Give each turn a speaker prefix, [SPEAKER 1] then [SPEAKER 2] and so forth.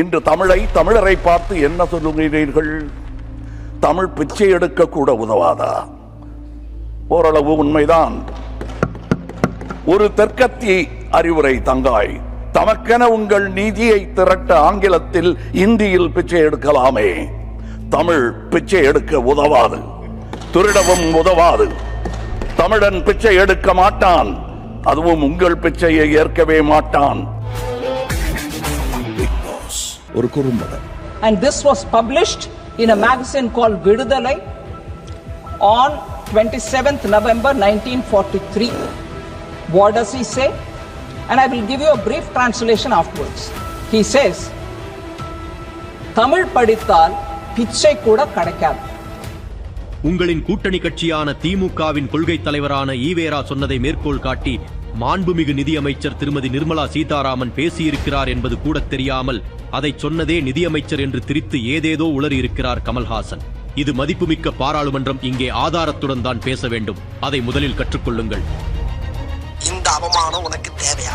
[SPEAKER 1] இன்று தமிழரை பார்த்து என்ன சொல்லுகிறீர்கள்? தமிழ் பிச்சை எடுக்க கூட உதவாதா? ஓரளவு உண்மைதான். ஒரு தெற்கத்தி அறிவுரை தங்காய், தமக்கென உங்கள் நீதியை திரட்ட ஆங்கிலத்தில் இந்தியில் பிச்சை எடுக்கலாமே. தமிழ் பிச்சை எடுக்க உதவாது, திருடவும் உதவாது. தமிழன் பிச்சை எடுக்க மாட்டான், அதுவும் உங்கள் பிச்சையை ஏற்கவே மாட்டான். ஒரு குறும்படம்.
[SPEAKER 2] And this was published in a magazine called Vidudalai on 27th November 1943. What does he say? And I will give you a brief translation afterwards. He says, Tamil படித்தால் பிச்சை கூட கிடைக்காது.
[SPEAKER 3] உங்களின் கூட்டணி கட்சியான திமுகவின் கொள்கை தலைவரான ஈவேரா சொன்னதை மேற்கோள் காட்டி மாண்புமிகு நிதியமைச்சர் திருமதி நிர்மலா சீதாராமன் பேசியிருக்கிறார் என்பது கூட தெரியாமல் அதை சொன்னதே நிதியமைச்சர் என்று திரித்து ஏதேதோ உளறி இருக்கிறார் கமல்ஹாசன். இது மதிப்புமிக்க பாராளுமன்றம் இங்கே ஆதாரத்துடன் தான் பேச வேண்டும். அதை முதலில் கற்றுக்கொள்ளுங்கள்.
[SPEAKER 4] இந்த அவமானம் உனக்கு தேவையா?